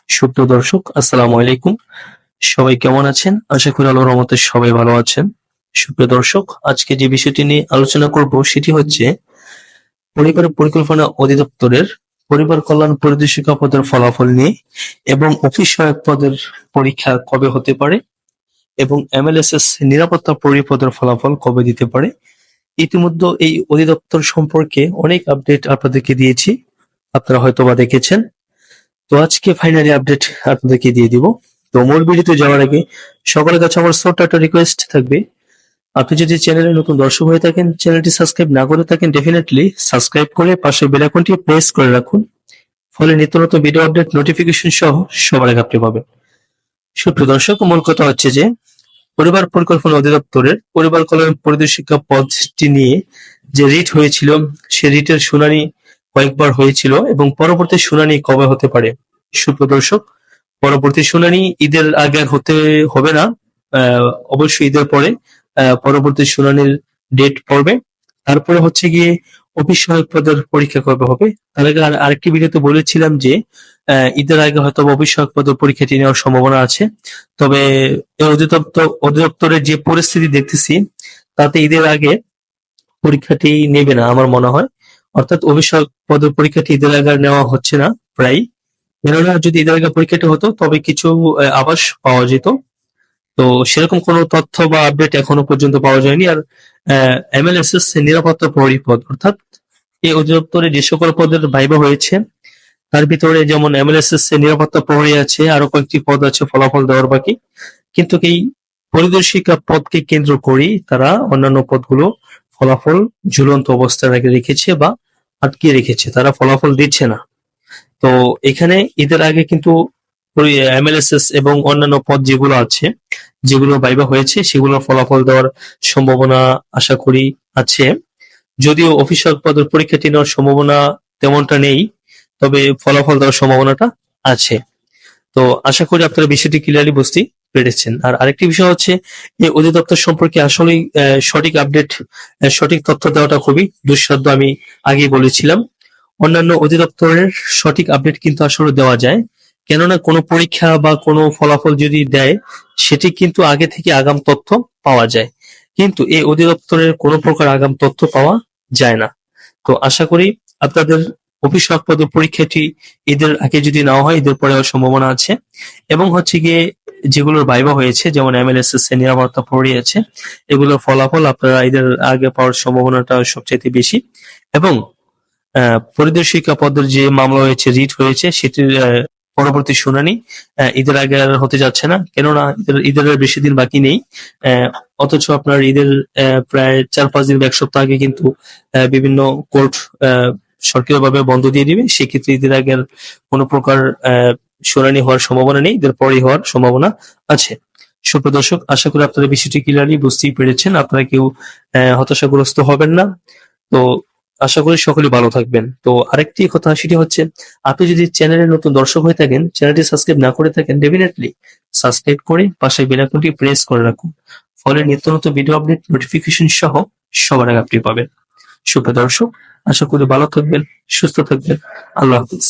সুপ্রিয় দর্শক, আসসালামু আলাইকুম। সবাই কেমন আছেন? আশা করি আল্লাহর রহমতে সবাই ভালো আছেন। সুপ্রিয় দর্শক, আজকে যে বিষয়টি নিয়ে আলোচনা করব সেটি হচ্ছে পরিবার পরিকল্পনা অধিদপ্তরের পরিবার কল্যাণ পরিদর্শিকা পদের ফলাফল নিয়ে এবং অফিস সহায়ক পদের পরীক্ষা কবে হতে পারে এবং এমএলএসএস নিরাপত্তা পরিপদের ফলাফল কবে দিতে পারে। ইতিমধ্যে এই অধিদপ্তর সম্পর্কে অনেক আপডেট আপনাদেরকে দিয়েছি, আপনারা হয়তোবা দেখেছেন। তো আজকে ফাইনালি আপডেট আপনাদেরকে দিয়ে দিব। তো মূল ভিডিওতে যাওয়ার আগে সকলের কাছে আমার ছোট্ট একটা রিকোয়েস্ট থাকবে, আপনি যদি চ্যানেলে নতুন দর্শক হয়ে থাকেন, চ্যানেলটি সাবস্ক্রাইব না করে থাকেন, ডেফিনেটলি সাবস্ক্রাইব করে পাশে বেল আইকনটি প্রেস করে রাখুন, ফলে নিত্য নতুন ভিডিও আপডেট নোটিফিকেশন সহ সবার আগে আপনি পাবেন। সুপ্রিয় দর্শক, মূল কথা হচ্ছে যে পরিবার পরিকল্পনা অধিদপ্তরের পরিবার কল্যাণ পরিদর্শিকা পদটি নিয়ে যে রিট হয়েছিল, সে রিটের শুনানি কয়েকবার হয়েছিল এবং পরবর্তী শুনানি কবে হতে পারে। সুপ্রিয় দর্শক, পরবর্তী শুনানি ঈদের আগে আর হতে হবে না, অবশ্যই ঈদের পরে পরবর্তী শুনানির ডেট পড়বে। তারপরে হচ্ছে গিয়ে অফিস সহায়ক পদের পরীক্ষা কবে হবে। তার আগে আরেকটি ভিডিওতে বলেছিলাম যে ঈদের আগে হয়তো অফিস সহায়ক পদের পরীক্ষাটি নেওয়ার সম্ভাবনা আছে। তবে এই অধিদপ্তরের যে পরিস্থিতি দেখতেছি, তাতে ঈদের আগে পরীক্ষাটি নেবে না আমার মনে হয়। অর্থাৎ অফিস সহায়ক পদের পরীক্ষাটি ঈদের আগে আর নেওয়া হচ্ছে না প্রায়। কেননা যদি ঈদের আগে পরীক্ষাটি হতো তবে কিছু আভাস পাওয়া যেত। তো সেরকম কোনো তথ্য বা আপডেট এখনো পর্যন্ত পাওয়া যায়নি। আর এমএলএসএস নিরাপত্তা প্রহরী পদ, অর্থাৎ এই অধিদপ্তরে যে সকল পদের ভাইবা হয়েছে তার ভিতরে যেমন এমএলএসএস নিরাপত্তা প্রহরী আছে, আরো কয়েকটি পদ আছে ফলাফল দেওয়ার বাকি। কিন্তু এই পরিদর্শিকা পদকে কেন্দ্র করেই তারা অন্যান্য পদগুলো ফলাফল ঝুলন্ত অবস্থায় রেখেছে বা আটকিয়ে রেখেছে, তারা ফলাফল দিচ্ছে না। তো এখানে ঈদের আগে কিন্তু এমএলএসএস এবং অন্যান্য পদ যেগুলো আছে, যেগুলো ভাইবা হয়েছে, সেগুলোর ফলাফল দেওয়ার সম্ভাবনা আশা করি আছে। যদিও অফিস সহায়ক পদের পরীক্ষাটি নেওয়ার সম্ভাবনা তেমনটা নেই, তবে ফলাফল দেওয়ার সম্ভাবনাটা আছে। তো আশা করি আপনারা বিষয়টি ক্লিয়ারলি বুঝতে পেরেছেন। আর আরেকটি বিষয় হচ্ছে, এই অধিদপ্তর সম্পর্কে আসলেই সঠিক আপডেট, সঠিক তথ্য দেওয়াটা খুবই দুঃসাধ্য। আমি আগেই বলেছিলাম, অন্যান্য অধিদপ্তরের সঠিক আপডেট কিন্তু আসলে দেওয়া যায়, কেননা কোনো পরীক্ষা বা কোনো ফলাফল যদি দেয়, সেটি কিন্তু আগে থেকে আগাম তথ্য পাওয়া যায়। কিন্তু এই অধিদপ্তরের কোনো প্রকার আগাম তথ্য পাওয়া যায় না। তো আশা করি আপনাদের অফিস সহায়ক পদের পরীক্ষাটি ঈদের আগে যদি নেওয়া হয়, ঈদের পরে হওয়ার সম্ভাবনা আছে। এবং হচ্ছে গিয়ে যেগুলোর ভাইবা হয়েছে, যেমন এমএলএসএস নিরাপত্তা প্রহরী আছে, এগুলোর ফলাফল আপনারা ঈদের আগে পাওয়ার সম্ভাবনাটা সবচেয়ে বেশি। এবং পরিদর্শিকা পদের যে মামলা হয়েছে, রিট হয়েছে, সেটির পরবর্তী শুনানি ঈদের আগে আর হতে যাচ্ছে না, কেননা ঈদের আর বেশি দিন বাকি নেই। অথচ আপনার ঈদের প্রায় 4-5 দিন বা 1 সপ্তাহ আগে কিন্তু বিভিন্ন কোর্ট সরকারিভাবে বন্ধ দিয়ে দিবে। সেক্ষেত্রে ঈদের আগে আর কোনো প্রকার শুনানি হওয়ার সম্ভাবনা নেই, ঈদের পরেই হওয়ার সম্ভাবনা আছে। সুপ্রিয় দর্শক, আশা করি আপনারা বিষয়টি ক্লিয়ারলি বুঝতেই পেরেছেন, আপনারা কেউ হতাশাগ্রস্ত হবেন না। তো আশা করি সকলে ভালো থাকবেন। তো আরেকটি কথা সেটি হচ্ছে, আপনি যদি চ্যানেলের নতুন দর্শক হয়ে থাকেন, চ্যানেলটি সাবস্ক্রাইব না করে থাকেন, ডেফিনেটলি সাবস্ক্রাইব করে পাশে বেল আইকনটি প্রেস করে রাখুন, ফলে নিত্য নতুন ভিডিও আপডেট নোটিফিকেশন সহ সবার আগে আপনি পাবেন। সুপ্রিয় দর্শক, আশা করি ভালো থাকবেন, সুস্থ থাকবেন। আল্লাহ হাফিজ।